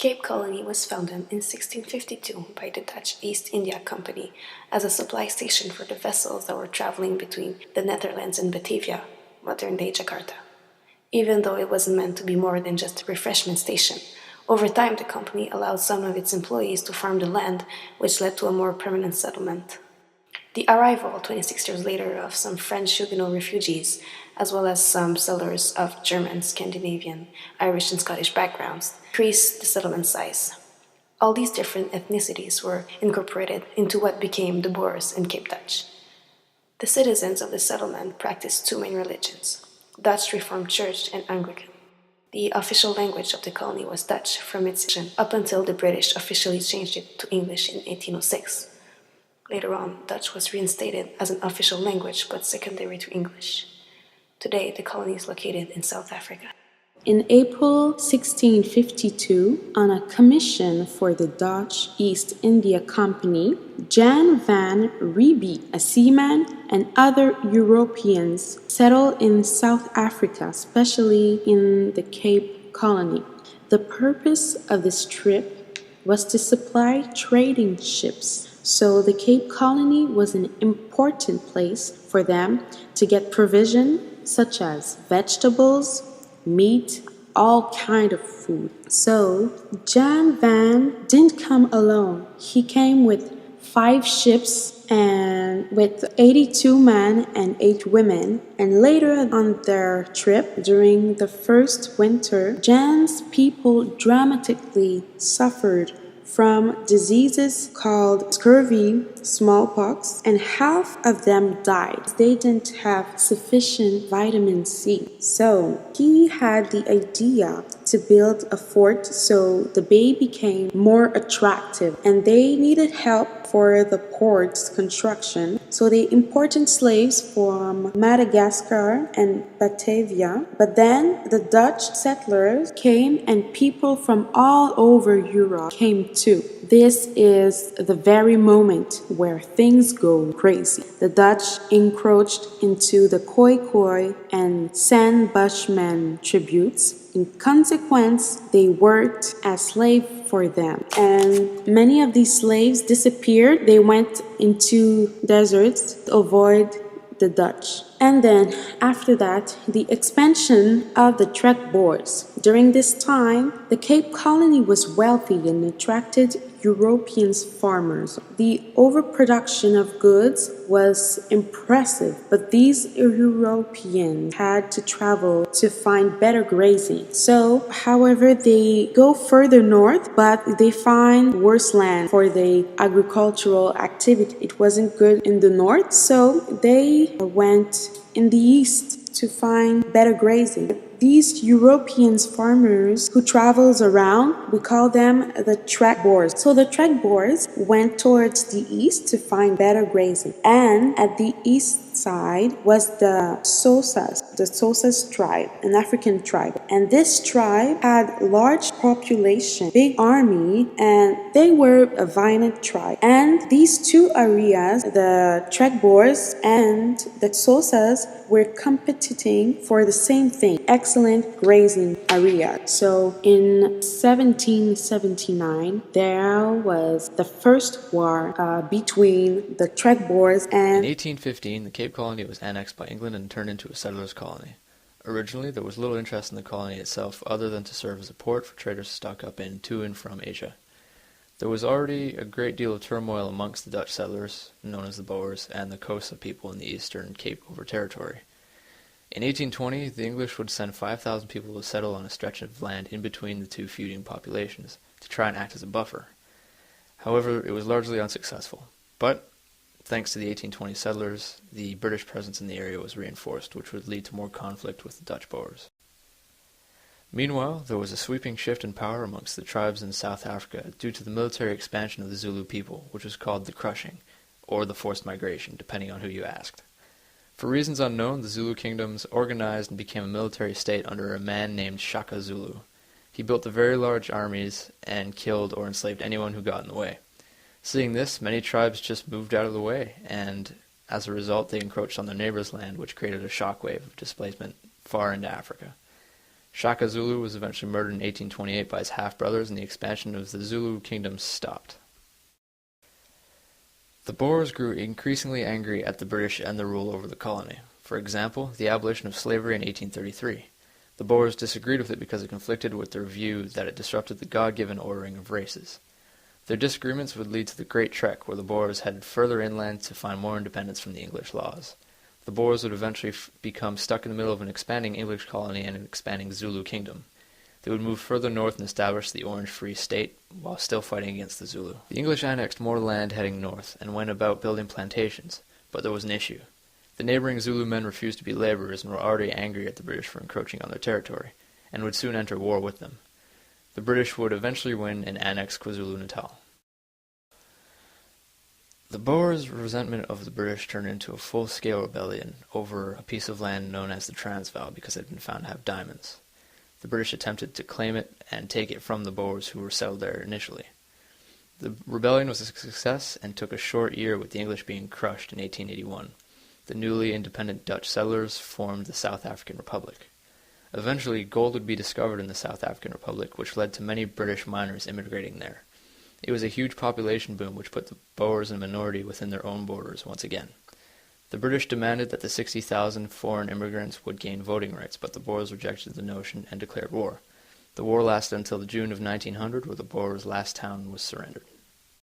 Cape Colony was founded in 1652 by the Dutch East India Company as a supply station for the vessels that were traveling between the Netherlands and Batavia, modern-day Jakarta. Even though it wasn't meant to be more than just a refreshment station, over time the company allowed some of its employees to farm the land, which led to a more permanent settlement. The arrival, 26 years later, of some French Huguenot refugees, as well as some settlers of German, Scandinavian, Irish, and Scottish backgrounds, increased the settlement size. All these different ethnicities were incorporated into what became the Boers in Cape Dutch. The citizens of the settlement practiced two main religions, Dutch Reformed Church and Anglican. The official language of the colony was Dutch from its inception up until the British officially changed it to English in 1806. Later on, Dutch was reinstated as an official language but secondary to English. Today, the colony is located in South Africa. In April 1652, on a commission for the Dutch East India Company, Jan van Riebeeck, a seaman, and other Europeans settled in South Africa, especially in the Cape Colony. The purpose of this trip was to supply trading ships, so the Cape Colony was an important place for them to get provision such as vegetables, meat, all kind of food. So Jan van didn't come alone. He came with 5 ships and with 82 men and 8 women. And later on their trip, during the first winter, Jan's people dramatically suffered from diseases called scurvy, smallpox, and half of them died. They didn't have sufficient vitamin C. So he had the idea to build a fort so the bay became more attractive, and they needed help for the port's construction. So they imported slaves from Madagascar and Batavia, but then the Dutch settlers came and people from all over Europe came too. This is the very moment where things go crazy. The Dutch encroached into the Khoi and San Bushman tributes. In consequence, they worked as slaves for them. And many of these slaves disappeared. They went into deserts to avoid the Dutch. And then, after that, the expansion of the trek Boers. During this time, the Cape Colony was wealthy and attracted European farmers. The overproduction of goods was impressive, but these Europeans had to travel to find better grazing. So, however, they go further north, but they find worse land for the agricultural activity. It wasn't good in the north, so they went in the east to find better grazing. These European farmers who travels around, we call them the trek Boers. So the trek Boers went towards the east to find better grazing. And at the east side was the Xhosas tribe, an African tribe. And this tribe had large population, big army, and they were a violent tribe. And these two areas, the trek Boers and the Xhosas, were competing for the same thing, excellent grazing area. So in 1779, there was the first war between the trek Boers and... In 1815, the Cape Colony was annexed by England and turned into a settlers' colony. Originally, there was little interest in the colony itself other than to serve as a port for traders to stock up in to and from Asia. There was already a great deal of turmoil amongst the Dutch settlers, known as the Boers, and the Xhosa people in the eastern Cape over territory. In 1820, the English would send 5,000 people to settle on a stretch of land in between the two feuding populations, to try and act as a buffer. However, it was largely unsuccessful. But, thanks to the 1820 settlers, the British presence in the area was reinforced, which would lead to more conflict with the Dutch Boers. Meanwhile, there was a sweeping shift in power amongst the tribes in South Africa due to the military expansion of the Zulu people, which was called the crushing, or the forced migration, depending on who you asked. For reasons unknown, the Zulu kingdoms organized and became a military state under a man named Shaka Zulu. He built the very large armies and killed or enslaved anyone who got in the way. Seeing this, many tribes just moved out of the way, and as a result they encroached on their neighbors' land, which created a shockwave of displacement far into Africa. Shaka Zulu was eventually murdered in 1828 by his half-brothers, and the expansion of the Zulu kingdom stopped. The Boers grew increasingly angry at the British and their rule over the colony. For example, the abolition of slavery in 1833. The Boers disagreed with it because it conflicted with their view that it disrupted the God-given ordering of races. Their disagreements would lead to the Great Trek, where the Boers headed further inland to find more independence from the English laws. The Boers would eventually become stuck in the middle of an expanding English colony and an expanding Zulu kingdom. They would move further north and establish the Orange Free State, while still fighting against the Zulu. The English annexed more land heading north, and went about building plantations, but there was an issue. The neighboring Zulu men refused to be laborers and were already angry at the British for encroaching on their territory, and would soon enter war with them. The British would eventually win and annex KwaZulu-Natal. The Boers' resentment of the British turned into a full-scale rebellion over a piece of land known as the Transvaal because it had been found to have diamonds. The British attempted to claim it and take it from the Boers who were settled there initially. The rebellion was a success and took a short year, with the English being crushed in 1881. The newly independent Dutch settlers formed the South African Republic. Eventually, gold would be discovered in the South African Republic, which led to many British miners immigrating there. It was a huge population boom which put the Boers in a minority within their own borders once again. The British demanded that the 60,000 foreign immigrants would gain voting rights, but the Boers rejected the notion and declared war. The war lasted until the June of 1900, where the Boers' last town was surrendered.